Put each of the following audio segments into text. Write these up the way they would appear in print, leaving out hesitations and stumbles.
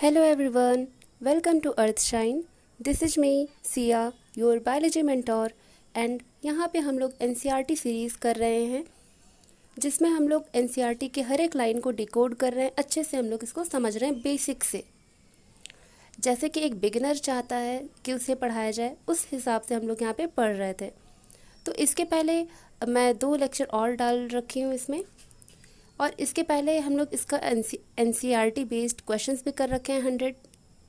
Hello everyone, welcome to Earthshine. This is me, Sia, your biology mentor and यहाँ पे हम लोग NCERT series कर रहे हैं जिसमें हम लोग NCERT के हर एक लाइन को डिकोड कर रहे हैं। अच्छे से हम लोग इसको समझ रहे हैं बेसिक से, जैसे कि एक बिगिनर चाहता है कि उसे पढ़ाया जाए, उस हिसाब से हम लोग यहाँ पे पढ़ रहे थे। तो इसके पहले मैं 2 लेक्चर और डाल रखी हूँ इसमें, और इसके पहले हम लोग इसका NCERT बेस्ड क्वेश्चंस भी कर रखे हैं,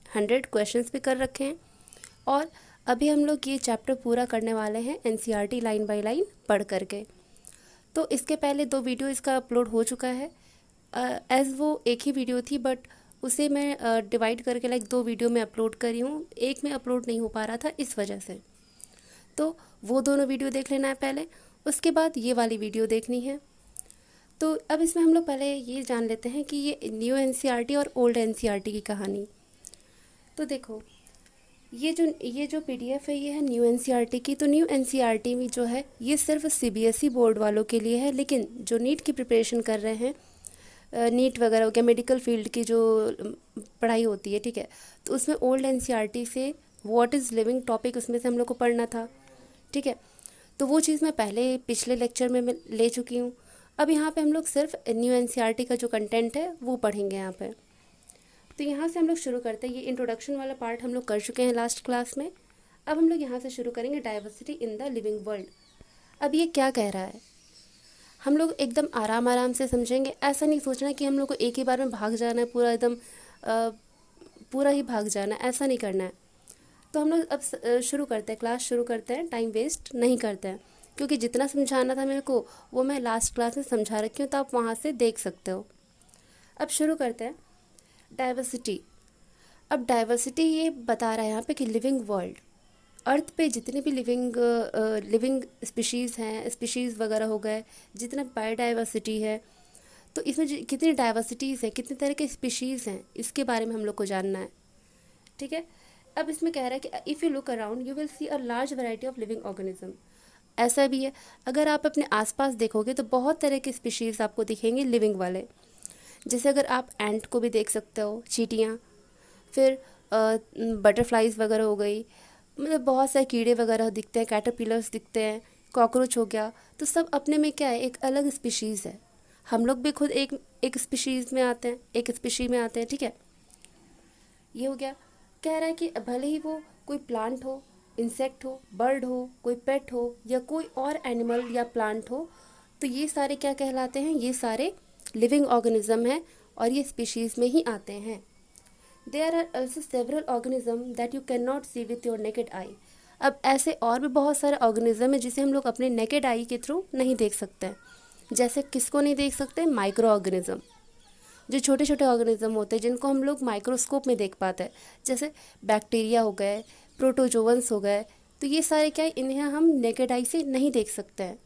100 क्वेश्चंस भी कर रखे हैं। और अभी हम लोग ये चैप्टर पूरा करने वाले हैं NCERT लाइन बाय लाइन पढ़ करके। तो इसके पहले 2 वीडियो इसका अपलोड हो चुका है, एज़ वो एक ही वीडियो थी, बट उसे मैं डिवाइड करके 2 वीडियो में अपलोड करी हूँ। एक में अपलोड नहीं हो पा रहा था इस वजह से, तो वो दोनों वीडियो देख लेना है पहले, उसके बाद ये वाली वीडियो देखनी है। तो अब इसमें हम लोग पहले ये जान लेते हैं कि ये न्यू NCERT और ओल्ड NCERT की कहानी। तो देखो, ये जो PDF है ये है न्यू NCERT की। तो न्यू NCERT में जो है ये सिर्फ CBSE बोर्ड वालों के लिए है, लेकिन जो नीट की प्रिपरेशन कर रहे हैं, नीट वगैरह हो गया, मेडिकल फील्ड की जो पढ़ाई होती है, ठीक है, तो उसमें ओल्ड NCERT से व्हाट इज़ लिविंग टॉपिक उसमें से हम लोग को पढ़ना था, ठीक है। तो वो चीज़ मैं पहले पिछले लेक्चर में मैं ले चुकी हूँ। अब यहाँ पे हम लोग सिर्फ न्यू NCERT का जो कंटेंट है वो पढ़ेंगे यहाँ पे। तो यहाँ से हम लोग शुरू करते हैं। ये इंट्रोडक्शन वाला पार्ट हम लोग कर चुके हैं लास्ट क्लास में। अब हम लोग यहाँ से शुरू करेंगे diversity in the living world. अब ये क्या कह रहा है, हम लोग एकदम आराम आराम से समझेंगे। ऐसा नहीं सोचना कि हम लोग को एक ही बार में भाग जाना है, पूरा एकदम पूरा ही भाग जाना है, ऐसा नहीं करना है। तो हम लोग अब शुरू करते हैं, क्लास शुरू करते हैं, टाइम वेस्ट नहीं करते हैं, क्योंकि जितना समझाना था मेरे को वो मैं लास्ट क्लास में समझा रखी हूँ, तो आप वहाँ से देख सकते हो। अब शुरू करते हैं डाइवर्सिटी। अब डाइवर्सिटी ये बता रहा है यहाँ पे कि लिविंग वर्ल्ड, अर्थ पे जितने भी लिविंग स्पीशीज़ हैं, स्पीशीज़ वगैरह हो गए, जितना बायोडाइवर्सिटी है, तो इसमें कितनी डाइवर्सिटीज़ है, कितने तरह के स्पीशीज़ हैं, इसके बारे में हम लोग को जानना है, ठीक है। अब इसमें कह रहा है कि if you look around you will see a large variety of living organism. ऐसा भी है, अगर आप अपने आसपास देखोगे तो बहुत तरह के स्पीशीज़ आपको दिखेंगे लिविंग वाले। जैसे अगर आप एंट को भी देख सकते हो, चींटियाँ, फिर बटरफ्लाइज वगैरह हो गई, मतलब बहुत सारे कीड़े वगैरह दिखते हैं, कैटरपिलर्स दिखते हैं, कॉकरोच हो गया। तो सब अपने में क्या है, एक अलग स्पीशीज़ है। हम लोग भी खुद एक स्पीशीज़ में आते हैं, एक स्पीशी में आते हैं, ठीक है। ये हो गया। कह रहा है कि भले ही वो कोई प्लांट हो, इंसेक्ट हो, बर्ड हो, कोई पेट हो, या कोई और एनिमल या प्लांट हो, तो ये सारे क्या कहलाते हैं, ये सारे लिविंग ऑर्गेनिज्म हैं और ये स्पीशीज़ में ही आते हैं। There are also several organism that you can not see with your naked eye. अब ऐसे और भी बहुत सारे ऑर्गेनिज्म है जिसे हम लोग अपने नेकेड आई के थ्रू नहीं देख सकते हैं। जैसे किसको नहीं देख सकते, माइक्रो ऑर्गेनिज्म, जो छोटे छोटे ऑर्गेनिज्म होते हैं जिनको हम लोग माइक्रोस्कोप में देख पाते हैं, जैसे बैक्टीरिया हो गए, प्रोटोजोवंस हो गए। तो ये सारे क्या है, इन्हें हम नेकेड आई से नहीं देख सकते हैं।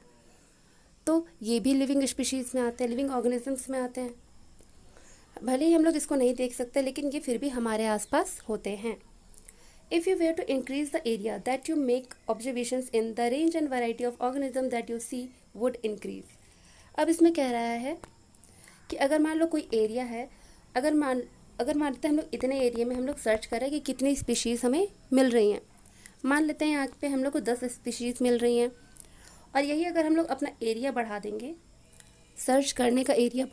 तो ये भी लिविंग स्पीशीज़ में आते हैं, लिविंग ऑर्गेनिजम्स में आते हैं। भले ही हम लोग इसको नहीं देख सकते, लेकिन ये फिर भी हमारे आसपास होते हैं। If you were to increase the area that you make observations in, the range and variety of organism that you see would increase. अब इसमें कह रहा है कि अगर मान लो कोई एरिया है, अगर मानते हैं हम लोग इतने एरिया में हम लोग सर्च करें कि कितनी स्पीशीज़ हमें मिल रही हैं। मान लेते हैं यहाँ पे हम लोग को 10 स्पीशीज़ मिल रही हैं, और यही अगर हम लोग अपना एरिया बढ़ा देंगे, सर्च करने का एरिया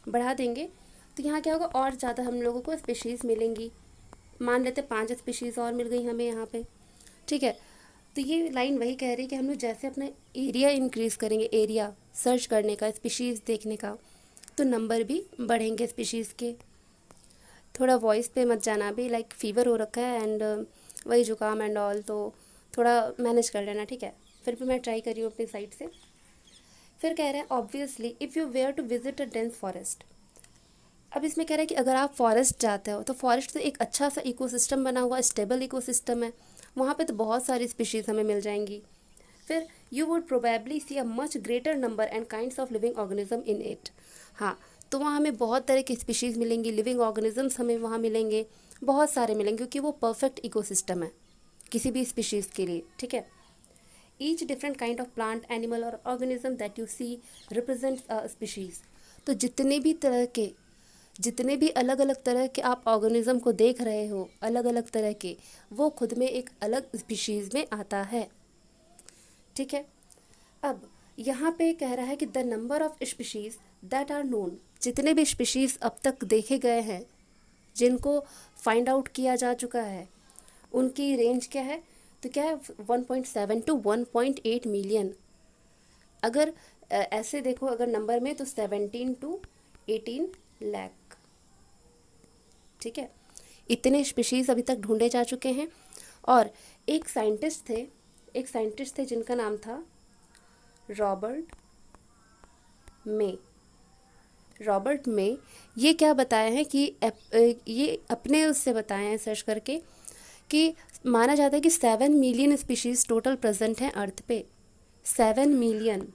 बढ़ा देंगे, तो यहाँ क्या होगा, और ज़्यादा हम लोगों को स्पीशीज़ मिलेंगी। मान लेते 5 स्पीशीज़ और मिल गई हमें यहाँ पे, ठीक है। तो ये लाइन वही कह रही है कि हम लोग जैसे अपना एरिया इंक्रीज़ करेंगे, एरिया सर्च करने का, स्पीशीज़ देखने का, तो नंबर भी बढ़ेंगे स्पीशीज़ के। थोड़ा वॉइस पे मत जाना, अभी फीवर हो रखा है एंड वही जुकाम एंड ऑल, तो थोड़ा मैनेज कर लेना, ठीक है। फिर भी मैं ट्राई कर रही हूँ अपनी साइड से। फिर कह रहे हैं obviously if you were to visit a dense forest. अब इसमें कह रहा है कि अगर आप फॉरेस्ट जाते हो, तो फॉरेस्ट तो एक अच्छा सा इकोसिस्टम बना हुआ, स्टेबल इकोसिस्टम है, वहाँ पे तो बहुत सारी स्पीशीज़ हमें मिल जाएंगी। फिर you would probably see a much greater number and kinds of living organism in it. हाँ, तो वहाँ हमें बहुत तरह की स्पीशीज़ मिलेंगी, लिविंग ऑर्गेनिजम्स हमें वहाँ मिलेंगे, बहुत सारे मिलेंगे, क्योंकि वो परफेक्ट इकोसिस्टम है किसी भी स्पीशीज़ के लिए, ठीक है। Each different kind of plant, animal और organism that you see represents a species. तो जितने भी तरह के जितने भी अलग अलग तरह के आप ऑर्गेनिज्म को देख रहे हो, अलग अलग तरह के, वो खुद में एक अलग स्पीशीज़ में आता है। ठीक है। अब यहाँ पे कह रहा है कि the number of species that are known, जितने भी स्पीशीज़ अब तक देखे गए हैं, जिनको फाइंड आउट किया जा चुका है, उनकी रेंज क्या है? तो क्या है, 1.7 टू 1.8 मिलियन। अगर ऐसे देखो अगर नंबर में, तो 17 टू 18 लाख। ठीक है, इतने स्पीशीज़ अभी तक ढूंढे जा चुके हैं। और एक साइंटिस्ट थे जिनका नाम था रॉबर्ट मे। रॉबर्ट मे ये क्या बताए हैं कि ये अपने उससे बताए हैं सर्च करके कि माना जाता है कि 7 मिलियन स्पीशीज़ टोटल प्रेजेंट हैं अर्थ पे। 7 मिलियन,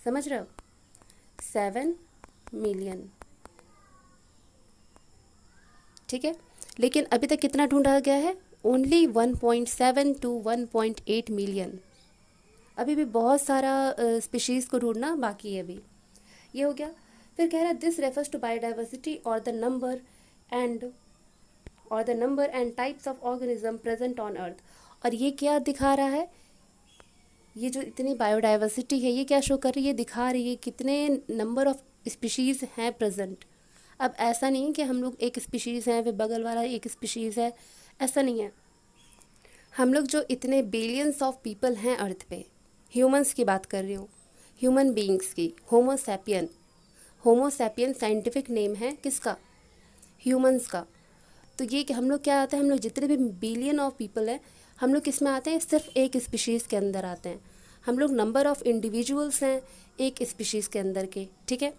समझ रहे हो? 7 मिलियन। ठीक है, लेकिन अभी तक कितना ढूंढा गया है? Only 1.7 to 1.8 million. अभी भी बहुत सारा स्पीशीज़ को ढूंढना बाकी है अभी। ये हो गया। फिर कह रहा है दिस रेफर्स टू बायोडाइवर्सिटी और the number and types of organism present on earth. और ये क्या दिखा रहा है? ये जो इतनी बायोडाइवर्सिटी है, ये क्या शो कर रही है? दिखा रही है कितने नंबर ऑफ स्पीशीज़ हैं प्रेजेंट। अब ऐसा नहीं है कि हम लोग एक स्पीशीज़ हैं, फिर बगल वाला एक स्पीशीज़ है, ऐसा नहीं है। हम लोग जो इतने बिलियंस ऑफ पीपल हैं अर्थ पे, ह्यूमंस की बात कर रही हूँ, ह्यूमन बीइंग्स की। होमो सैपियन साइंटिफिक नेम है किसका? ह्यूमंस का। तो ये कि हम लोग क्या आते हैं, हम लोग जितने भी बिलियन ऑफ पीपल हैं, हम लोग किस में आते हैं? सिर्फ एक स्पीशीज़ के अंदर आते हैं। हम लोग नंबर ऑफ इंडिविजुअल्स हैं एक स्पीशीज़ के अंदर के। ठीक है।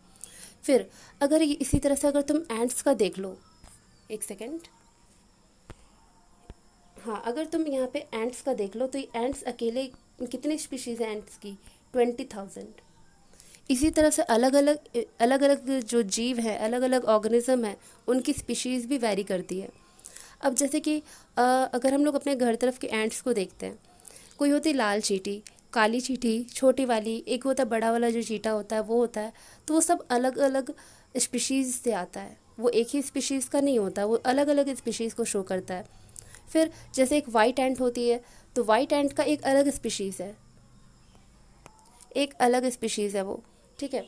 फिर अगर इसी तरह से अगर तुम एंट्स का देख लो, एक सेकेंड, हाँ, अगर तुम यहाँ पे एंट्स का देख लो, तो ये एंट्स अकेले कितने स्पीशीज़ हैं एंट्स की? 20,000। इसी तरह से अलग अलग जो जीव हैं, अलग अलग ऑर्गेनिज्म हैं, उनकी स्पीशीज़ भी वैरी करती है। अब जैसे कि अगर हम लोग अपने घर तरफ के एंट्स को देखते हैं, कोई होती है लाल चींटी, काली चींटी, छोटी वाली, एक होता है बड़ा वाला जो चींटा होता है, वो होता है। तो वो सब अलग अलग स्पीशीज़ से आता है, वो एक ही स्पीशीज़ का नहीं होता, वो अलग अलग स्पीशीज़ को शो करता है। फिर जैसे एक वाइट एंट होती है, तो वाइट एंट का एक अलग स्पीशीज़ है, एक अलग स्पीशीज़ है वो। ठीक है,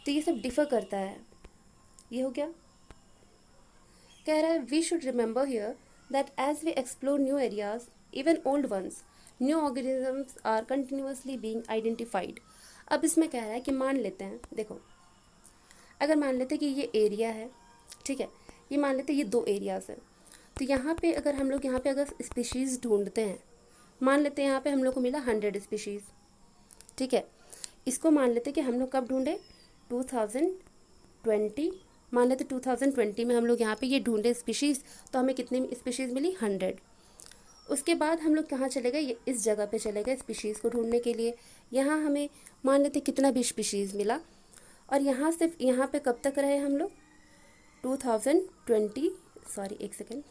तो ये सब डिफ़र करता है। ये हो गया। कह रहा है we should remember here that as we explore new areas, even old ones, new organisms are continuously being identified. अब इसमें कह रहा है कि मान लेते हैं, देखो, अगर मान लेते हैं कि ये एरिया है, ठीक है, ये मान लेते हैं ये 2 एरियाज़ हैं। तो यहाँ पे अगर हम लोग यहाँ पे अगर स्पीशीज़ ढूंढते हैं, मान लेते हैं यहाँ पे हम लोग को मिला 100 स्पीशीज़। ठीक है, इसको मान लेते कि हम लोग कब ढूंढे? 2020। मान लेते 2020 में हम लोग यहाँ पे ये ढूंढे स्पीशीज़, तो हमें कितनी स्पीशीज़ मिली? 100। उसके बाद हम लोग कहाँ चले गए? इस जगह पे चले गए स्पीशीज़ को ढूंढने के लिए। यहाँ हमें मान लेते कितना भी स्पीशीज़ मिला, और यहाँ सिर्फ यहाँ पे कब तक रहे हम लोग? 2020, सॉरी एक सेकेंड,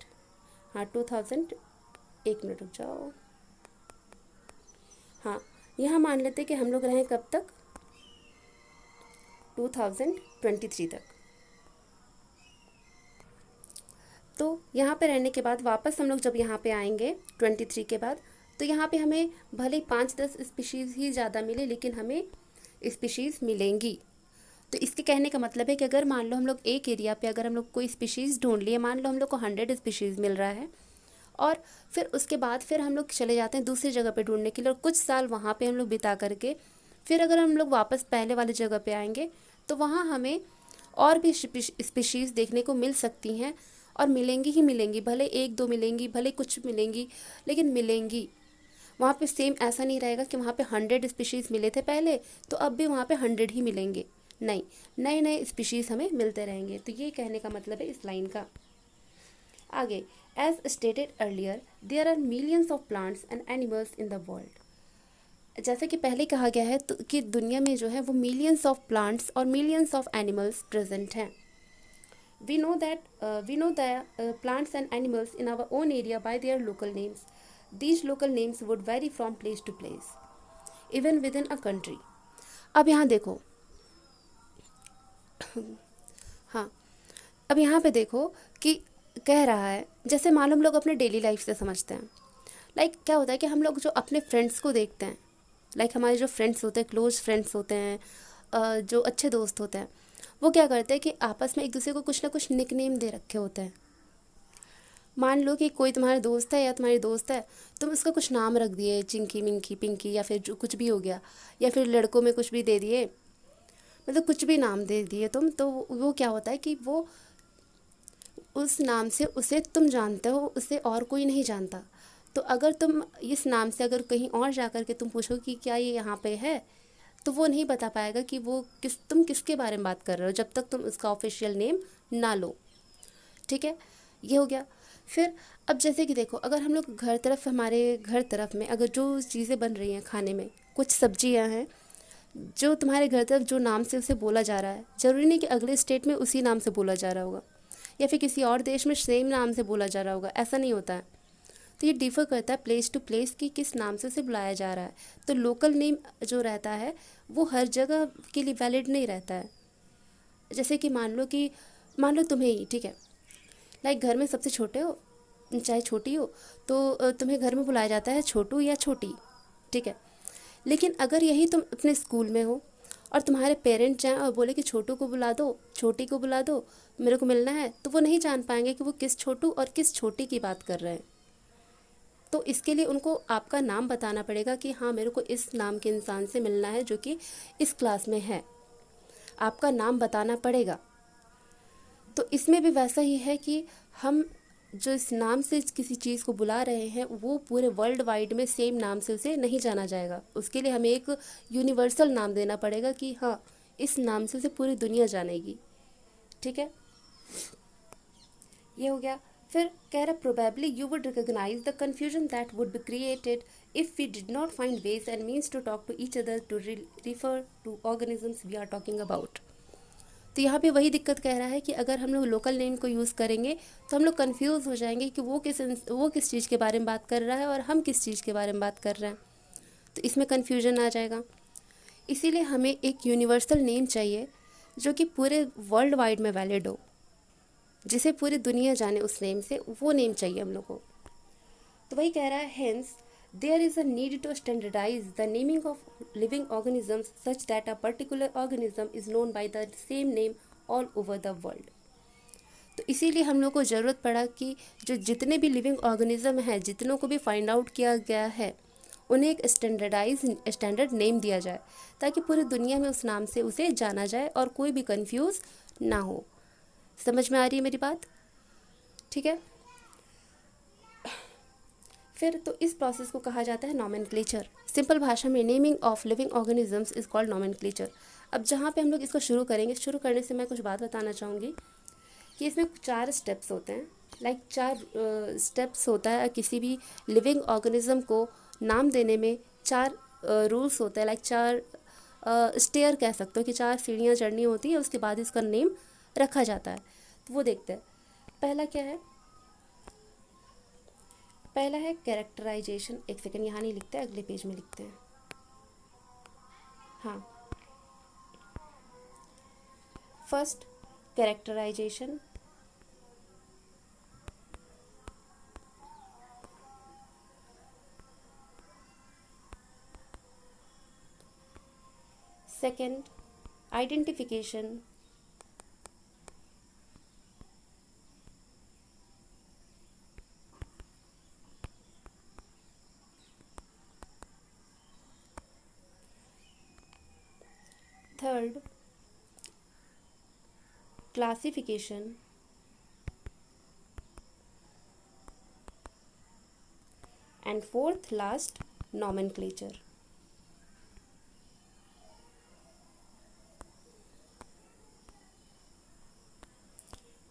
हाँ 2000, एक मिनट रुक जाओ, हाँ, यहाँ मान लेते कि हम लोग रहें कब तक? 2023 तक। तो यहाँ पे रहने के बाद वापस हम लोग जब यहाँ पे आएंगे 23 के बाद, तो यहाँ पे हमें भले 5-10 स्पीशीज़ ही ज़्यादा मिले, लेकिन हमें स्पीशीज़ मिलेंगी। तो इसके कहने का मतलब है कि अगर मान लो हम लोग एक एरिया पे अगर हम लोग कोई स्पीशीज़ ढूंढ लिए, मान लो हम लोग को 100 स्पीशीज़ मिल रहा है, और फिर उसके बाद फिर हम लोग चले जाते हैं दूसरी जगह पे ढूंढने के लिए, और कुछ साल वहाँ पे हम लोग बिता करके फिर अगर हम लोग वापस पहले वाली जगह पे आएंगे, तो वहाँ हमें और भी स्पीशीज़ देखने को मिल सकती हैं, और मिलेंगी ही मिलेंगी। भले 1-2 मिलेंगी, भले कुछ मिलेंगी, लेकिन मिलेंगी। वहाँ पे सेम ऐसा नहीं रहेगा कि वहाँ पे 100 स्पीशीज़ मिले थे पहले, तो अब भी वहाँ पे 100 ही मिलेंगे। नहीं, नए नए स्पीशीज़ हमें मिलते रहेंगे। तो ये कहने का मतलब है इस लाइन का। आगे, as stated earlier there are millions of plants and animals in the world. जैसे कि पहले कहा गया है तो कि दुनिया में जो है वो मिलियंस ऑफ प्लांट्स और मिलियंस ऑफ एनिमल्स प्रेजेंट हैं। We know the plants and animals in our own area by their local names. These local names would vary from place to place, even within a country. अब यहाँ देखो, हाँ, अब यहाँ पे देखो कि कह रहा है, जैसे मान लो हम लोग अपने डेली लाइफ से समझते हैं। लाइक क्या होता है कि हम लोग जो अपने फ्रेंड्स को देखते हैं, लाइक हमारे जो फ्रेंड्स होते हैं, क्लोज फ्रेंड्स होते हैं, जो अच्छे दोस्त होते हैं, वो क्या करते हैं कि आपस में एक दूसरे को कुछ ना कुछ निकनेम दे रखे होते हैं। मान लो कि कोई तुम्हारा दोस्त है या तुम्हारी दोस्त है, तुम उसका कुछ नाम रख दिए, चिंकी मिंकी पिंकी, या फिर जो कुछ भी हो गया, या फिर लड़कों में कुछ भी दे दिए, मतलब कुछ भी नाम दे दिए तुम, तो वो क्या होता है कि वो उस नाम से उसे तुम जानते हो, उसे और कोई नहीं जानता। तो अगर तुम इस नाम से अगर कहीं और जा कर के तुम पूछो कि क्या ये यहाँ पे है, तो वो नहीं बता पाएगा कि वो तुम किसके बारे में बात कर रहे हो, जब तक तुम उसका ऑफिशियल नेम ना लो। ठीक है, ये हो गया। फिर अब जैसे कि देखो, अगर हम लोग घर तरफ, हमारे घर तरफ में अगर जो चीज़ें बन रही हैं खाने में, कुछ सब्जियां हैं जो तुम्हारे घर तरफ जो नाम से उसे बोला जा रहा है, ज़रूरी नहीं कि अगले स्टेट में उसी नाम से बोला जा रहा होगा, या फिर किसी और देश में सेम नाम से बोला जा रहा होगा, ऐसा नहीं होता है। तो ये डिफ़र करता है प्लेस टू प्लेस कि किस नाम से उसे बुलाया जा रहा है। तो लोकल नेम जो रहता है वो हर जगह के लिए वैलिड नहीं रहता है। जैसे कि मान लो तुम्हें ही, ठीक है, लाइक घर में सबसे छोटे हो चाहे छोटी हो, तो तुम्हें घर में बुलाया जाता है छोटू या छोटी, ठीक है। लेकिन अगर यही तुम अपने स्कूल में हो और तुम्हारे पेरेंट्स जाएं और बोले कि छोटू को बुला दो, छोटी को बुला दो, मेरे को मिलना है, तो वो नहीं जान पाएंगे कि वो किस छोटू और किस छोटी की बात कर रहे हैं। तो इसके लिए उनको आपका नाम बताना पड़ेगा कि हाँ, मेरे को इस नाम के इंसान से मिलना है जो कि इस क्लास में है। आपका नाम बताना पड़ेगा। तो इसमें भी वैसा ही है कि हम जो इस नाम से किसी चीज़ को बुला रहे हैं वो पूरे वर्ल्ड वाइड में सेम नाम से उसे नहीं जाना जाएगा। उसके लिए हमें एक यूनिवर्सल नाम देना पड़ेगा कि हाँ, इस नाम से उसे पूरी दुनिया जानेगी। ठीक है, ये हो गया। फिर कह रहा, probably you would recognise the confusion that would be created if we did not find ways and means to talk to each other to refer to organisms we are talking about. तो यहाँ पे वही दिक्कत कह रहा है कि अगर हम लोग लोकल नेम को यूज़ करेंगे तो हम लोग कंफ्यूज हो जाएंगे कि वो किस चीज़ के बारे में बात कर रहा है और हम किस चीज़ के बारे में बात कर रहे हैं। तो इसमें कन्फ्यूजन आ जाएगा। इसीलिए हमें एक यूनिवर्सल नेम चाहिए जो कि पूरे वर्ल्ड वाइड में वैलिड हो, जिसे पूरी दुनिया जाने उस नेम से, वो नेम चाहिए हम लोग को। तो वही कह रहा है, hence there is a need to standardise the naming of living organisms such that a particular organism is known by the same name all over the world. तो इसीलिए हम लोग को ज़रूरत पड़ा कि जो जितने भी लिविंग ऑर्गेनिज्म हैं, जितनों को भी फाइंड आउट किया गया है, उन्हें एक स्टैंडर्ड नेम दिया जाए ताकि पूरी दुनिया में उस नाम से उसे जाना जाए और कोई भी कंफ्यूज ना हो। समझ में आ रही है मेरी बात? ठीक है। फिर तो इस प्रोसेस को कहा जाता है नॉमेनक्लेचर। सिंपल भाषा में naming of living organisms is called nomenclature. अब जहाँ पे हम लोग इसको शुरू करेंगे, शुरू करने से मैं कुछ बात बताना चाहूँगी कि इसमें 4 स्टेप्स होते हैं। लाइक 4 स्टेप्स होता है किसी भी लिविंग ऑर्गेनिज्म को नाम देने में। 4 रूल्स होते हैं, लाइक 4 स्टेयर कह सकते हो कि 4 सीढ़ियाँ चढ़नी होती है, उसके बाद इसका नेम रखा जाता है। तो वो देखते हैं। पहला क्या है? पहला है कैरेक्टराइजेशन। एक सेकंड, यहाँ नहीं लिखते, अगले पेज में लिखते हैं। हाँ, first characterisation, second identification, third classification, and fourth last nomenclature.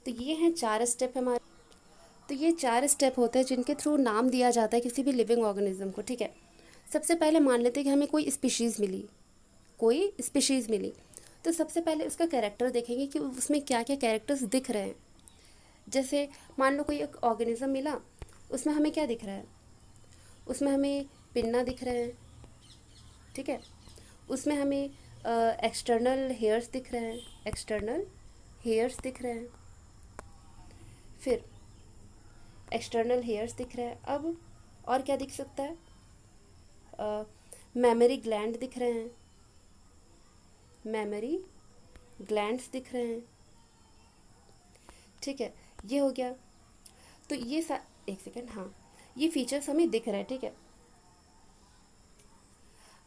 तो ये हैं 4 स्टेप हमारे। तो ये 4 स्टेप होते हैं जिनके थ्रू नाम दिया जाता है किसी भी लिविंग ऑर्गेनिज्म को। ठीक है, सबसे पहले मान लेते हैं कि हमें कोई स्पीशीज़ मिली। तो सबसे पहले उसका कैरेक्टर देखेंगे कि उसमें क्या क्या कैरेक्टर्स दिख रहे हैं। जैसे मान लो कोई एक ऑर्गेनिज्म मिला, उसमें हमें क्या दिख रहा है? उसमें हमें पिन्ना दिख रहे हैं, ठीक है। उसमें हमें एक्सटर्नल हेयर्स दिख रहे हैं, फिर एक्सटर्नल हेयर्स दिख रहा है। अब और क्या दिख सकता है? मेमोरी ग्लैंड दिख रहे हैं, मेमोरी ग्लैंड्स दिख रहे हैं। ठीक है, ये हो गया। तो ये एक सेकेंड, हाँ, ये फीचर्स हमें दिख रहा है। ठीक है,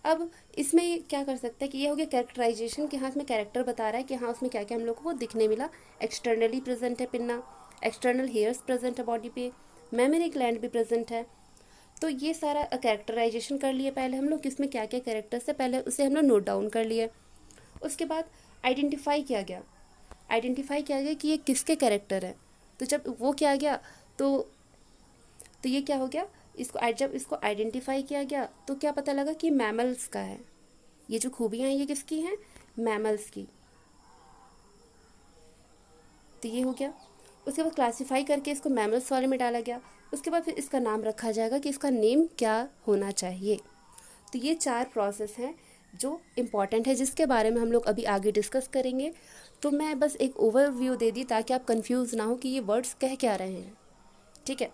अब इसमें क्या कर सकते हैं कि ये हो गया कैरेक्टराइजेशन, कि हाँ इसमें कैरेक्टर बता रहा है कि हाँ उसमें क्या क्या हम लोगों को दिखने मिला। एक्सटर्नली प्रेजेंट है पिन्ना, एक्सटर्नल हेयर्स प्रेजेंट है बॉडी पे, मेमोरी ग्लैंड भी प्रेजेंट है। तो ये सारा कैरेक्टराइजेशन कर लिए पहले हम लोग, किसमें क्या क्या कैरेक्टर्स है पहले उसे हम लोग नोट डाउन कर लिए। उसके बाद आइडेंटिफाई किया गया, आइडेंटिफाई किया गया कि ये किसके कैरेक्टर है। तो जब वो किया गया तो ये क्या हो गया, जब इसको आइडेंटिफाई किया गया तो क्या पता लगा कि मैमल्स का है। ये जो खूबियाँ हैं ये किसकी हैं? मैमल्स की। तो ये हो गया। उसके बाद क्लासिफाई करके इसको मैमल्स वाले में डाला गया। उसके बाद फिर इसका नाम रखा जाएगा कि इसका नेम क्या होना चाहिए। तो ये 4 प्रोसेस हैं जो इम्पॉर्टेंट है, जिसके बारे में हम लोग अभी आगे डिस्कस करेंगे। तो मैं बस एक ओवरव्यू दे दी ताकि आप कंफ्यूज ना हो कि ये वर्ड्स कह क्या रहे हैं। ठीक है,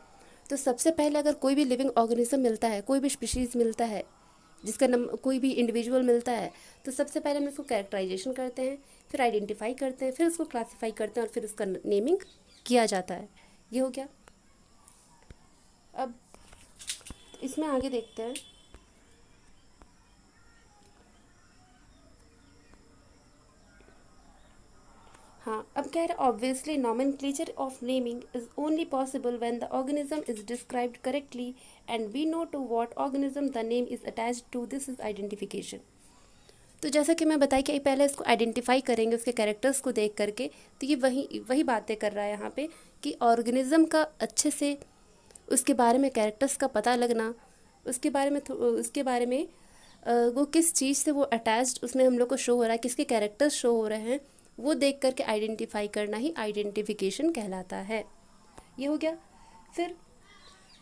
तो सबसे पहले अगर कोई भी लिविंग ऑर्गेनिज्म मिलता है, कोई भी स्पीशीज़ मिलता है, कोई भी इंडिविजुअल मिलता है, तो सबसे पहले हम इसको कैरेक्टराइजेशन करते हैं, फिर आइडेंटिफाई करते हैं, फिर उसको क्लासीफाई करते हैं और फिर उसका नेमिंग किया जाता है। ये हो गया। अब इसमें आगे देखते हैं। हाँ, अब कह रहे obviously nomenclature of naming is only possible when the organism is described correctly and we know to what organism the name is attached to, this is identification. तो जैसा कि मैं बताई कि पहले इसको आइडेंटिफाई करेंगे उसके कैरेक्टर्स को देख करके, तो ये वही बातें कर रहा है यहाँ पे कि ऑर्गेनिज्म का अच्छे से उसके बारे में कैरेक्टर्स का पता लगना, उसके बारे में वो किस चीज़ से वो अटैच्ड उसमें हम लोग को शो हो रहा है, किसके कैरेक्टर्स शो हो रहे हैं, वो देख करके आइडेंटिफाई करना ही आइडेंटिफिकेशन कहलाता है। ये हो गया। फिर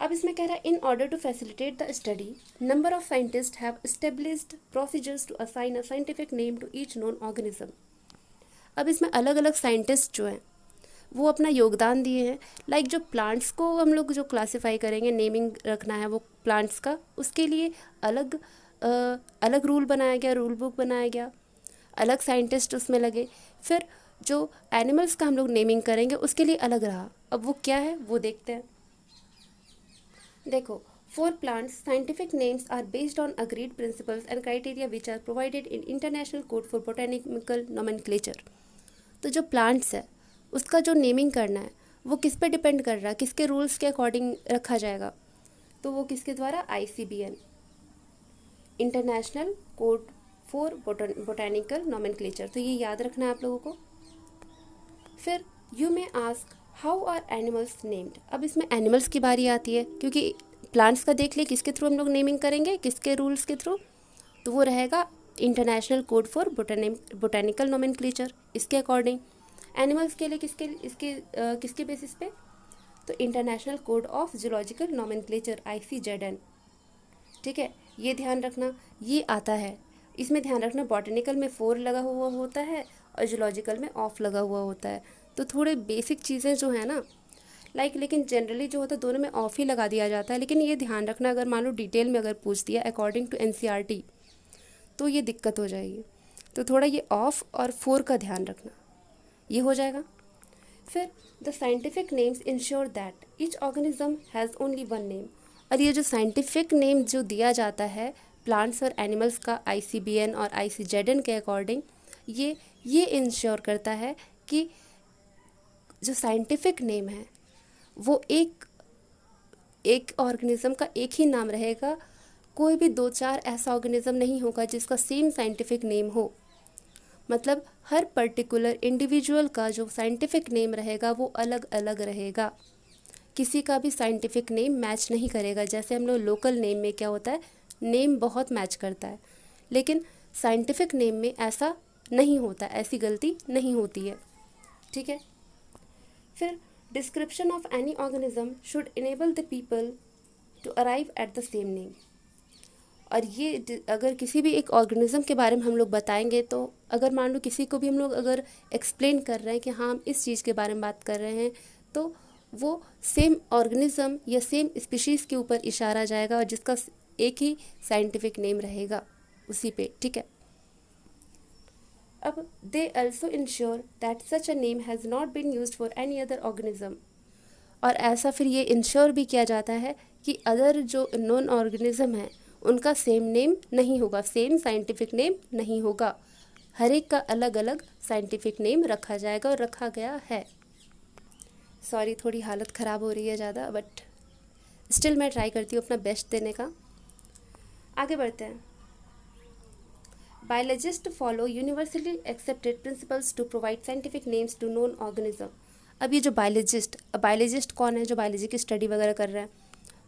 अब इसमें कह रहा है in order to facilitate the study number of scientist have established procedures to assign a scientific name to each known organism. अब इसमें अलग अलग साइंटिस्ट जो हैं वो अपना योगदान दिए हैं। लाइक जो प्लांट्स को हम लोग जो क्लासिफाई करेंगे, नेमिंग रखना है वो प्लांट्स का, उसके लिए अलग रूल बनाया गया, रूल बुक बनाया गया, अलग साइंटिस्ट उसमें लगे। फिर जो एनिमल्स का हम लोग नेमिंग करेंगे उसके लिए अलग रहा। अब वो क्या है वो देखते हैं। देखो, for plants, scientific names are based on agreed principles and criteria which are provided in International Code for Botanical Nomenclature। तो जो प्लांट्स है उसका जो नेमिंग करना है वो किस पे डिपेंड कर रहा है, किसके रूल्स के अकॉर्डिंग रखा जाएगा? तो वो किसके द्वारा? ICBN, international code for botanical nomenclature. तो ये याद रखना है आप लोगों को। फिर you may ask how are animals named. अब इसमें एनिमल्स की बारी आती है, क्योंकि प्लांट्स का देख लिए किसके थ्रू हम लोग नेमिंग करेंगे, किसके रूल्स के थ्रू, तो वो रहेगा international code for botanical nomenclature, इसके अकॉर्डिंग। एनिमल्स के लिए किसके बेसिस पे? तो international code of zoological nomenclature ICZN। ठीक है, ये ध्यान रखना, ये आता है। इसमें ध्यान रखना बॉटनिकल में 4 लगा हुआ होता है और जूलॉजिकल में ऑफ लगा हुआ होता है। तो थोड़े बेसिक चीज़ें जो है ना, लेकिन जनरली जो होता है दोनों में ऑफ ही लगा दिया जाता है। लेकिन ये ध्यान रखना, अगर मान लो डिटेल में अगर पूछ दिया अकॉर्डिंग टू NCERT तो ये दिक्कत हो जाएगी। तो थोड़ा ये ऑफ और 4 का ध्यान रखना, ये हो जाएगा। फिर the scientific names ensure that each organism has only one name. और ये जो साइंटिफिक नेम जो दिया जाता है प्लांट्स और एनिमल्स का ICBN और ICZN के अकॉर्डिंग, ये इंश्योर करता है कि जो साइंटिफिक नेम है वो एक ऑर्गेनिज्म का एक ही नाम रहेगा। कोई भी 2-4 ऐसा ऑर्गेनिज्म नहीं होगा जिसका सेम साइंटिफिक नेम हो। मतलब हर पर्टिकुलर इंडिविजुअल का जो साइंटिफिक नेम रहेगा वो अलग अलग रहेगा, किसी का भी साइंटिफिक नेम मैच नहीं करेगा। जैसे हम लोग लोकल नेम में क्या होता है, नेम बहुत मैच करता है, लेकिन साइंटिफिक नेम में ऐसा नहीं होता, ऐसी गलती नहीं होती है। ठीक है। फिर description of any organism should enable the people to arrive at the same name. और ये अगर किसी भी एक ऑर्गेनिज्म के बारे में हम लोग बताएंगे, तो अगर मान लो किसी को भी हम लोग अगर एक्सप्लेन कर रहे हैं कि हाँ हम इस चीज़ के बारे में बात कर रहे हैं, तो वो सेम ऑर्गेनिज्म या सेम स्पीशीज़ के ऊपर इशारा जाएगा और जिसका एक ही साइंटिफिक नेम रहेगा उसी पे, ठीक है। अब they also ensure that such a name has not been used for any other organism, और ऐसा फिर ये इंश्योर भी किया जाता है कि अदर जो नॉन ऑर्गेनिज्म है उनका सेम नेम नहीं होगा, सेम साइंटिफिक नेम नहीं होगा, हर एक का अलग अलग साइंटिफिक नेम रखा जाएगा और रखा गया है। सॉरी, थोड़ी हालत ख़राब हो रही है ज़्यादा, बट स्टिल मैं ट्राई करती हूँ अपना बेस्ट देने का। आगे बढ़ते हैं। Biologist follow universally accepted principles to provide scientific names to known organism. अब ये जो बायोलॉजिस्ट कौन है, जो बायोलॉजी की स्टडी वगैरह कर रहे हैं,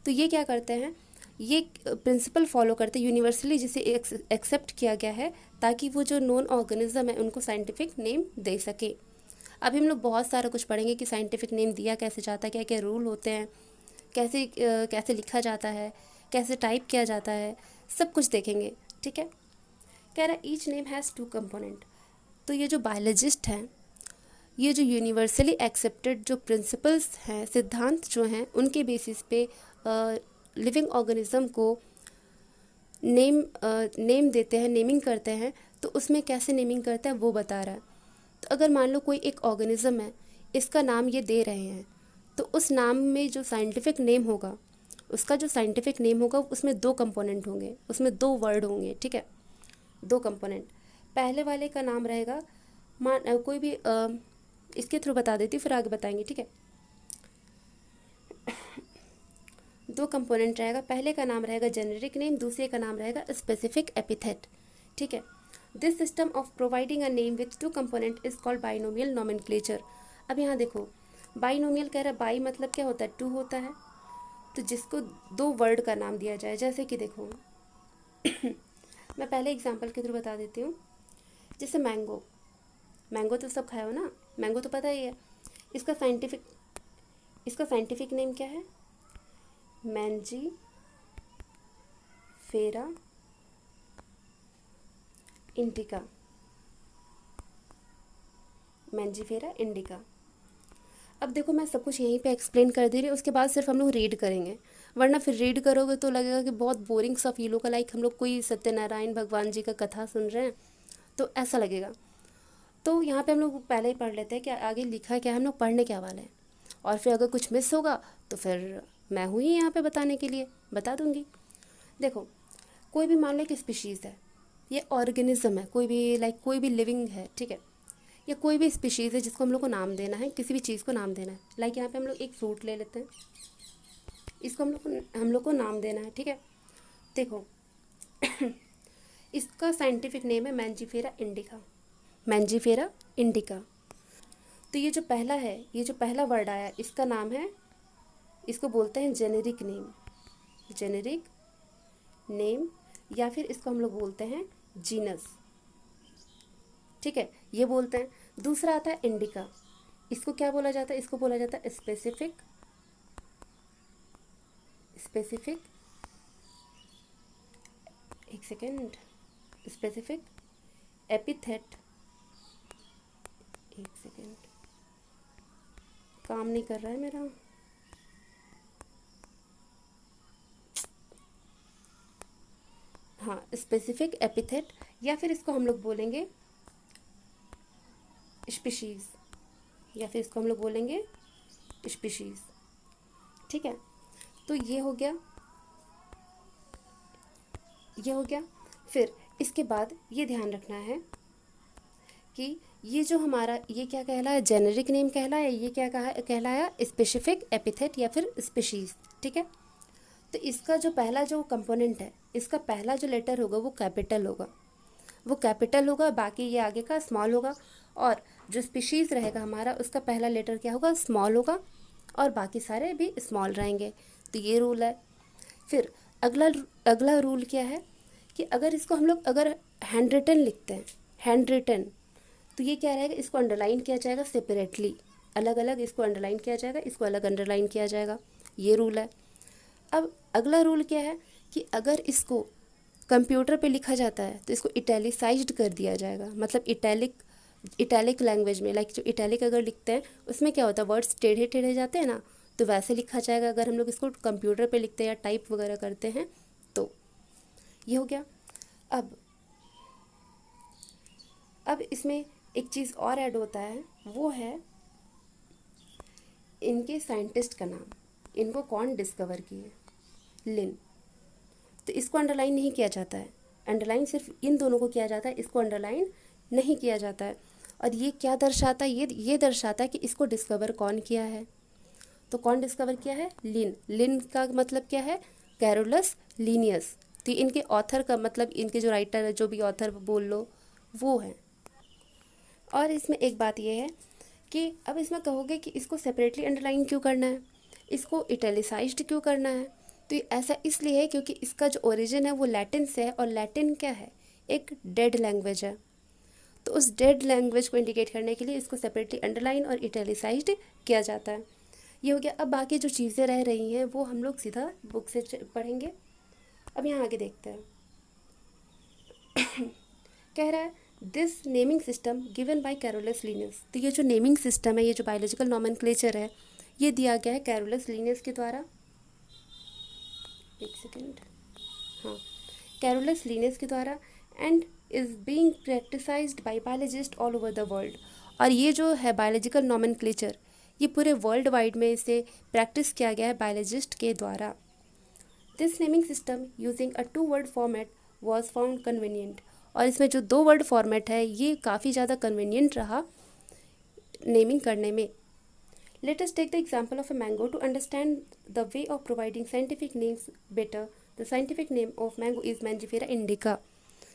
तो ये क्या करते हैं, ये प्रिंसिपल फॉलो करते हैं यूनिवर्सली, जिसे एक्सेप्ट किया गया है ताकि वो जो नॉन ऑर्गेनिज्म है उनको साइंटिफिक नेम दे सके। अभी हम लोग बहुत सारा कुछ पढ़ेंगे कि साइंटिफिक नेम दिया कैसे जाता है, क्या क्या रूल होते हैं, कैसे लिखा जाता है, कैसे टाइप किया जाता है, सब कुछ देखेंगे, ठीक है। कह रहा है ईच नेम हैज़ 2 कंपोनेंट। तो ये जो बायोलॉजिस्ट हैं, ये जो यूनिवर्सली एक्सेप्टेड जो प्रिंसिपल्स हैं, सिद्धांत जो हैं, उनके बेसिस पे लिविंग ऑर्गेनिज्म को नेम देते हैं, नेमिंग करते हैं। तो उसमें कैसे नेमिंग करते हैं वो बता रहा है। तो अगर मान लो कोई एक ऑर्गेनिज्म है, इसका नाम ये दे रहे हैं, तो उस नाम में जो साइंटिफिक नेम होगा, उसका जो साइंटिफिक नेम होगा उसमें 2 कंपोनेंट होंगे, उसमें 2 वर्ड होंगे, ठीक है, 2 कंपोनेंट। पहले वाले का नाम रहेगा, कोई भी इसके थ्रू बता देती हूँ, फिर आगे बताएंगे, ठीक है। 2 कंपोनेंट रहेगा, पहले का नाम रहेगा जेनेरिक नेम, दूसरे का नाम रहेगा स्पेसिफिक एपिथेट, ठीक है। This system of providing a name with 2 component is called binomial nomenclature. अब यहाँ देखो, बाइनोमियल कह रहा है, बाई मतलब क्या होता है, 2 होता है, तो जिसको 2 वर्ड का नाम दिया जाए, जैसे कि देखो मैं पहले एग्जांपल के थ्रू बता देती हूँ। जैसे मैंगो तो सब खाए हो ना, मैंगो तो पता ही है। इसका साइंटिफिक नेम क्या है, मैंजी फेरा इंडिका, मैंजीफेरा इंडिका। अब देखो मैं सब कुछ यहीं पे एक्सप्लेन कर दे रही हूँ, उसके बाद सिर्फ हम लोग रीड करेंगे, वरना फिर रीड करोगे तो लगेगा कि बहुत बोरिंग सा फील होगा, लाइक हम लोग कोई सत्यनारायण भगवान जी का कथा सुन रहे हैं, तो ऐसा लगेगा। तो यहाँ पे हम लोग पहले ही पढ़ लेते हैं कि आगे लिखा क्या है, हम लोग पढ़ने क्या वाले हैं, और फिर अगर कुछ मिस होगा तो फिर मैं हूँ ही यहाँ पे बताने के लिए, बता दूँगी। देखो, कोई भी मान लो एक स्पीशीज़ है, ये ऑर्गेनिज्म है, कोई भी लाइक कोई भी लिविंग है, ठीक है, या कोई भी स्पीशीज़ है जिसको हम लोग को नाम देना है, किसी भी चीज़ को नाम देना है। लाइक यहाँ पे हम लोग एक फ्रूट ले लेते हैं, इसको हम लोग को नाम देना है, ठीक है। देखो इसका साइंटिफिक नेम है मैंजीफेरा इंडिका, मैंजीफेरा इंडिका। तो ये जो पहला है, ये जो पहला वर्ड आया, इसका नाम है, इसको बोलते हैं जेनेरिक नेम, या फिर इसको हम लोग बोलते हैं जीनस, ठीक है, ये बोलते हैं। दूसरा आता है इंडिका, इसको क्या बोला जाता है, इसको बोला जाता है स्पेसिफिक एक सेकेंड, स्पेसिफिक एपिथेट, एक सेकेंड, काम नहीं कर रहा है मेरा, हाँ, स्पेसिफिक एपिथेट, या फिर इसको हम लोग बोलेंगे स्पीशीज़, या फिर इसको हम लोग बोलेंगे स्पीशीज़, ठीक है। तो ये हो गया। फिर इसके बाद ये ध्यान रखना है कि ये जो हमारा, ये क्या कहलाया, जेनेरिक नेम कहलाया, ये क्या कहलाया, स्पेसिफिक एपिथेट या फिर स्पीशीज़, ठीक है। तो इसका जो पहला जो कंपोनेंट है, इसका पहला जो लेटर होगा वो कैपिटल होगा, बाकी ये आगे का स्मॉल होगा, और जो स्पीशीज़ रहेगा हमारा, उसका पहला लेटर क्या होगा, स्मॉल होगा, और बाकी सारे भी स्मॉल रहेंगे। तो ये रूल है। फिर अगला रूल क्या है कि अगर इसको हम लोग अगर हैंड रिटन लिखते हैं, हैंड रिटन, तो ये क्या रहेगा, इसको अंडरलाइन किया जाएगा सेपरेटली, अलग अलग इसको अंडरलाइन किया जाएगा, इसको अलग अंडरलाइन किया जाएगा, ये रूल है। अब अगला रूल क्या है कि अगर इसको कंप्यूटर पे लिखा जाता है तो इसको इटैलिसाइज्ड कर दिया जाएगा, मतलब इटैलिक लैंग्वेज में, लाइक जो इटैलिक अगर लिखते हैं उसमें क्या होता है, वर्ड्स टेढ़े टेढ़े जाते हैं ना, तो वैसे लिखा जाएगा अगर हम लोग इसको कंप्यूटर पे लिखते हैं या टाइप वगैरह करते हैं तो। ये हो गया। अब इसमें एक चीज़ और ऐड होता है, वो है इनके साइंटिस्ट का नाम। इनको कौन डिस्कवर किए? लिन। तो इसको अंडरलाइन नहीं किया जाता है, अंडरलाइन सिर्फ इन दोनों को किया जाता है, इसको अंडरलाइन नहीं किया जाता है। और ये क्या दर्शाता है? ये दर्शाता है कि इसको डिस्कवर कौन किया है। तो कौन डिस्कवर किया है? लिन। लिन का मतलब क्या है? Carolus Linnaeus. तो इनके ऑथर का मतलब इनके जो राइटर है, जो भी ऑथर बोल लो, वो है। और इसमें एक बात ये है कि अब इसमें कहोगे कि इसको सेपरेटली अंडरलाइन क्यों करना है, इसको इटैलिसाइज्ड क्यों करना है? तो ऐसा इसलिए है क्योंकि इसका जो ओरिजिन है वो लैटिन से है, और लैटिन क्या है? एक डेड लैंग्वेज है। तो उस डेड लैंग्वेज को इंडिकेट करने के लिए इसको सेपरेटली अंडरलाइन और इटैलिसाइज्ड किया जाता है। ये हो गया। अब बाकी जो चीज़ें रह रही हैं वो हम लोग सीधा बुक से पढ़ेंगे। अब यहाँ आगे देखते हैं। कह रहा है this naming system given by Carolus Linnaeus. तो ये जो नेमिंग सिस्टम है, ये जो बायोलॉजिकल नॉमेनक्लेचर है, ये दिया गया है कैरोलस लीनियस के द्वारा। एक सेकेंड, हाँ, कैरोलस लीनियस के द्वारा, and is being practicised by biologist all over the world. और ये जो है बायोलॉजिकल नॉमेनक्लेचर, ये पूरे वर्ल्ड वाइड में इसे प्रैक्टिस किया गया है बायोलॉजिस्ट के द्वारा। This naming system using a 2 word format was found convenient. और इसमें जो 2 वर्ड फॉर्मेट है ये काफ़ी ज़्यादा कन्वीनियंट रहा नेमिंग करने में। Let us take the example of a mango to understand the way of providing scientific names better. The scientific name of mango is Mangifera indica,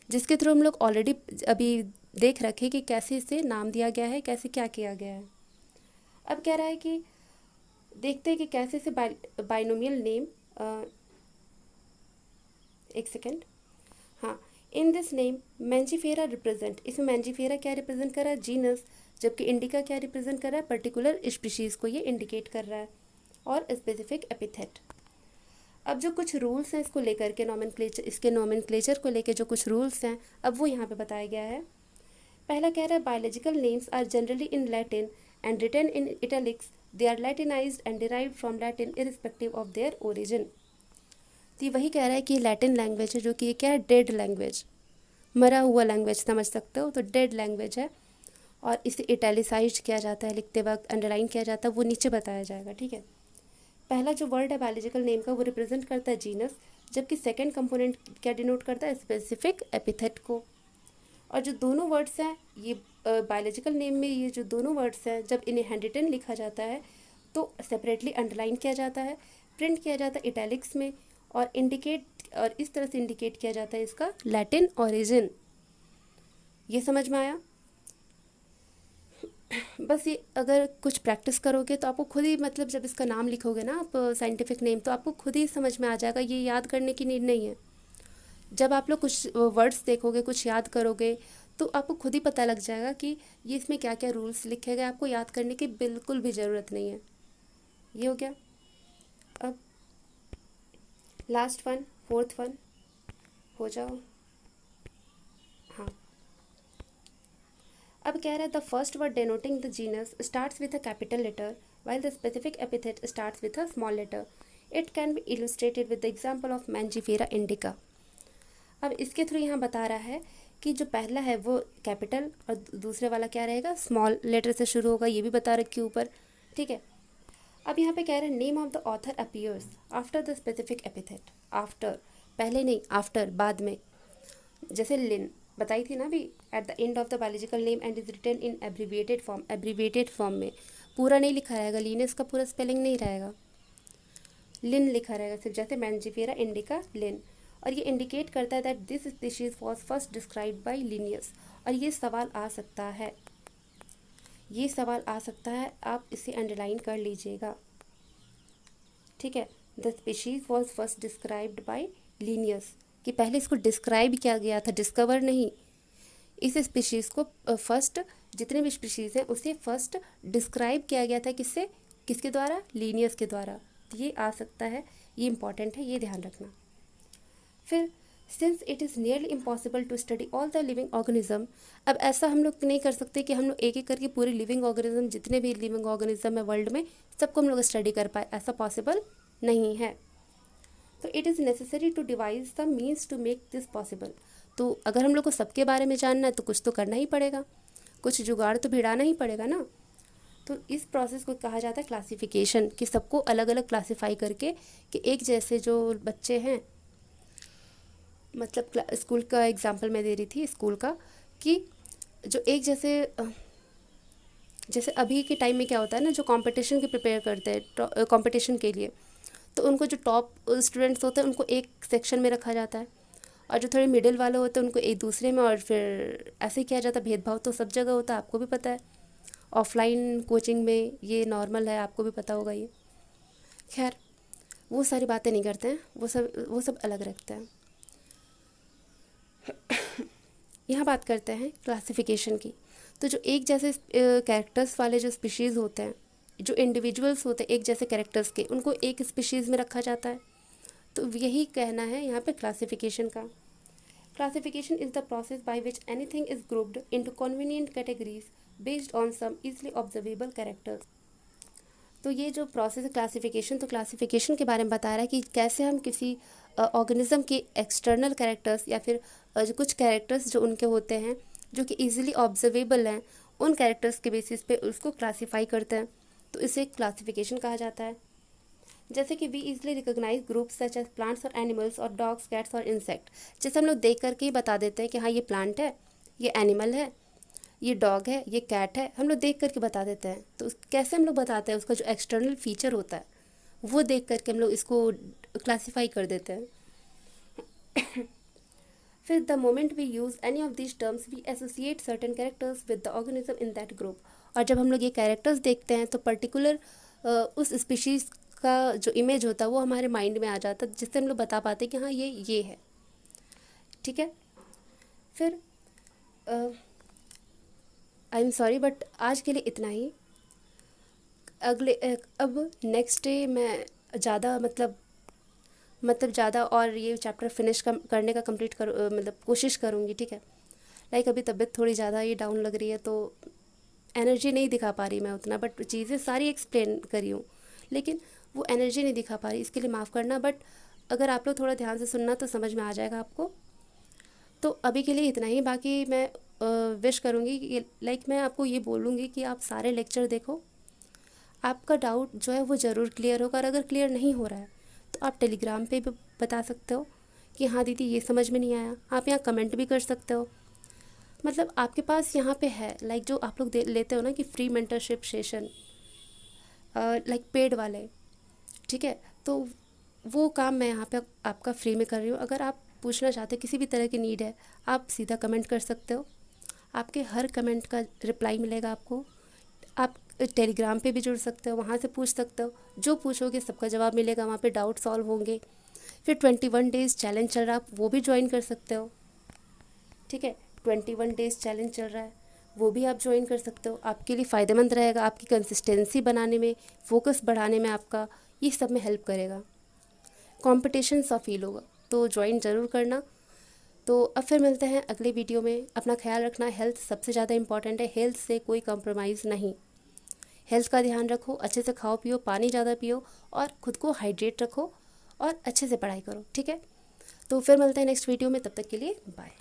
जिसके थ्रू हम लोग ऑलरेडी अभी देख रखे कि कैसे इसे नाम दिया गया है, कैसे क्या किया गया है। अब कह रहा है कि देखते हैं कि कैसे इसे बाइनोमियल नेम, एक सेकेंड, हाँ, in this name Mangifera represent, इसमें मैंजीफेरा क्या रिप्रेजेंट कर रहा है? जीनस, जबकि इंडिका क्या रिप्रेजेंट कर रहा है? पर्टिकुलर स्पीशीज़ को ये इंडिकेट कर रहा है, और स्पेसिफिक एपिथेट। अब जो कुछ रूल्स हैं इसको लेकर के इसके नॉमेनक्लेचर को लेकर जो कुछ रूल्स हैं अब वो यहाँ पे बताया गया है। पहला कह रहा है biological names are generally in Latin and written in italics, they are Latinised and derived from Latin irrespective of their origin. तो ये वही कह रहा है कि लैटिन लैंग्वेज है, जो कि ये क्या है? डेड लैंग्वेज, मरा हुआ लैंग्वेज समझ सकते हो, तो डेड लैंग्वेज है। और इसे इटैलिसाइज्ड किया जाता है, लिखते वक्त अंडरलाइन किया जाता है, वो नीचे बताया जाएगा, ठीक है। पहला जो वर्ड है बायोलॉजिकल नेम का, वो रिप्रेजेंट करता है जीनस, जबकि सेकंड कंपोनेंट क्या डिनोट करता है? स्पेसिफिक एपिथेट को। और जो दोनों वर्ड्स हैं ये बायोलॉजिकल नेम में, ये जो दोनों वर्ड्स हैं जब इन्हें हैंडरिटन लिखा जाता है तो सेपरेटली अंडरलाइन किया जाता है, प्रिंट किया जाता है इटैलिक्स में, और इस तरह से इंडिकेट किया जाता है इसका लैटिन ओरिजिन। ये समझ में आया? बस ये अगर कुछ प्रैक्टिस करोगे तो आपको खुद ही, मतलब जब इसका नाम लिखोगे ना आप साइंटिफिक नेम, तो आपको खुद ही समझ में आ जाएगा। ये याद करने की नीड नहीं है। जब आप लोग कुछ वर्ड्स देखोगे, कुछ याद करोगे, तो आपको खुद ही पता लग जाएगा कि ये इसमें क्या क्या रूल्स लिखे गए। आपको याद करने की बिल्कुल भी ज़रूरत नहीं है। ये हो गया। अब लास्ट वन, 4th वन हो जाओ। हाँ, अब कह रहा है the first word denoting the genus starts with a capital letter while the specific epithet starts with a small letter. It can be illustrated with the example of Mangifera indica. अब इसके through यहाँ बता रहा है कि जो पहला है वो कैपिटल और दूसरे वाला क्या रहेगा? स्मॉल लेटर से शुरू होगा। ये भी बता रखे ऊपर, ठीक है। अब यहाँ पे कह रहे हैं name of the author appears after the specific epithet. After, पहले नहीं, आफ्टर, बाद में। जैसे लिन बताई थी ना अभी, at the end of the biological name and is written in abbreviated form. Abbreviated form में पूरा नहीं लिखा रहेगा, लीनियस का पूरा स्पेलिंग नहीं रहेगा, लिन लिखा रहेगा सिर्फ, जैसे मैंजीफेरा इंडिका लिन। और ये इंडिकेट करता है that this species was first described by Linnaeus. और ये सवाल आ सकता है, ये सवाल आ सकता है, आप इसे अंडरलाइन कर लीजिएगा, ठीक है। The species was first described by Linnaeus, कि पहले इसको डिस्क्राइब किया गया था, डिस्कवर नहीं। इस स्पीशीज़ को फर्स्ट, जितने भी स्पीशीज़ हैं उसे फर्स्ट डिस्क्राइब किया गया था, किससे? किसके द्वारा? लीनियस के द्वारा। ये आ सकता है, ये इंपॉर्टेंट है, ये ध्यान रखना। फिर since it is nearly impossible to study all the living organism, अब ऐसा हम लोग नहीं कर सकते कि हम लोग एक एक करके पूरे लिविंग ऑर्गेनिज्म, जितने भी लिविंग ऑर्गेनिज्म है वर्ल्ड में, सबको हम लोग स्टडी कर पाए, ऐसा पॉसिबल नहीं है। तो it is necessary to devise the means to make this possible. तो अगर हम लोग को सबके बारे में जानना है तो कुछ तो करना ही पड़ेगा, कुछ जुगाड़ तो भिड़ाना ही पड़ेगा ना। तो इस प्रोसेस को कहा जाता है क्लासिफिकेशन, कि सबको अलग अलग क्लासिफाई करके, कि एक जैसे जो बच्चे हैं, मतलब स्कूल का एग्जांपल मैं दे रही थी स्कूल का, कि जो एक जैसे जैसे अभी के टाइम में क्या होता है ना, जो कंपटीशन के प्रिपेयर करते हैं कंपटीशन के लिए, तो उनको जो टॉप स्टूडेंट्स होते हैं उनको एक सेक्शन में रखा जाता है, और जो थोड़े मिडिल वाले होते हैं उनको एक दूसरे में, और फिर ऐसे ही किया जाता है। भेदभाव तो सब जगह होता है, आपको भी पता है, ऑफलाइन कोचिंग में ये नॉर्मल है, आपको भी पता होगा ये। खैर वो सारी बातें नहीं करते हैं, वो सब अलग रखते हैं। यहाँ बात करते हैं क्लासिफिकेशन की। तो जो एक जैसे कैरेक्टर्स वाले जो स्पीशीज़ होते हैं, जो इंडिविजुअल्स होते हैं एक जैसे कैरेक्टर्स के, उनको एक स्पीशीज़ में रखा जाता है। तो यही कहना है यहाँ पे क्लासिफिकेशन का। Classification is the process by which anything is grouped into convenient categories based on some easily observable characters. तो ये जो प्रोसेस है क्लासिफिकेशन, तो क्लासिफिकेशन के बारे में बता रहा है कि कैसे हम किसी ऑर्गेनिज्म के एक्सटर्नल कैरेक्टर्स, या फिर जो कुछ कैरेक्टर्स जो उनके होते हैं जो कि इजीली ऑब्जर्वेबल हैं, उन कैरेक्टर्स के बेसिस पे उसको क्लासिफाई करते हैं। तो इसे क्लासिफिकेशन कहा जाता है। जैसे कि we easily recognise groups such as plants और एनिमल्स और डॉग्स, कैट्स और इंसेक्ट। जैसे हम लोग देख करके ही बता देते हैं कि हाँ ये प्लांट है, ये एनिमल है, ये डॉग है, ये कैट है, हम लोग देख करके बता देते हैं। तो कैसे हम लोग बताते हैं, उसका जो एक्सटर्नल फीचर होता है वो देख करके हम लोग इसको क्लासीफाई कर देते हैं। फिर the moment we use any of this terms we associate certain characters with the organism in that group. और जब हम लोग ये कैरेक्टर्स देखते हैं तो पर्टिकुलर उस स्पीशीज़ का जो इमेज होता है वो हमारे माइंड में आ जाता है, जिससे हम लोग बता पाते हैं कि हाँ ये है। ठीक है। फिर आई एम सॉरी बट आज के लिए इतना ही। अब नेक्स्ट डे मैं ज़्यादा मतलब ज़्यादा और ये चैप्टर फिनिश करने का कंप्लीट मतलब कोशिश करूँगी। ठीक है। लाइक अभी तबीयत थोड़ी ज़्यादा ये डाउन लग रही है, तो एनर्जी नहीं दिखा पा रही मैं उतना, बट चीज़ें सारी एक्सप्लेन करी हूँ, लेकिन वो एनर्जी नहीं दिखा पा रही, इसके लिए माफ़ करना। बट अगर आप लोग थोड़ा ध्यान से सुनना तो समझ में आ जाएगा आपको। तो अभी के लिए इतना ही। बाकी मैं विश करूँगी कि लाइक मैं आपको ये बोलूँगी कि आप सारे लेक्चर देखो, आपका डाउट जो है वो ज़रूर क्लियर होगा। और अगर क्लियर नहीं हो रहा है तो आप टेलीग्राम पे भी बता सकते हो कि हाँ दीदी ये समझ में नहीं आया। आप यहाँ कमेंट भी कर सकते हो, मतलब आपके पास यहाँ पे है। लाइक जो आप लोग लेते हो ना कि free mentorship session, like paid वाले, ठीक है, तो वो काम मैं यहाँ पे आपका फ्री में कर रही हूँ। अगर आप पूछना चाहते हो, किसी भी तरह की नीड है, आप सीधा कमेंट कर सकते हो, आपके हर कमेंट का रिप्लाई मिलेगा आपको। आप टेलीग्राम पे भी जुड़ सकते हो, वहाँ से पूछ सकते हो, जो पूछोगे सबका जवाब मिलेगा, वहाँ पे डाउट सॉल्व होंगे। फिर 21 डेज़ चैलेंज चल रहा है, आप वो भी ज्वाइन कर सकते हो। ठीक है, 21 डेज़ चैलेंज चल रहा है, वो भी आप ज्वाइन कर सकते हो। आपके लिए फ़ायदेमंद रहेगा, आपकी कंसिस्टेंसी बनाने में, फोकस बढ़ाने में, आपका ये सब में हेल्प करेगा। कॉम्पिटिशन सा फील होगा, तो ज्वाइन ज़रूर करना। तो अब फिर मिलते हैं अगले वीडियो में। अपना ख्याल रखना, हेल्थ सबसे ज़्यादा इंपॉर्टेंट है, हेल्थ से कोई कॉम्प्रोमाइज़ नहीं। हेल्थ का ध्यान रखो, अच्छे से खाओ पियो, पानी ज़्यादा पियो, और ख़ुद को हाइड्रेट रखो, और अच्छे से पढ़ाई करो। ठीक है, तो फिर मिलते हैं नेक्स्ट वीडियो में, तब तक के लिए बाय।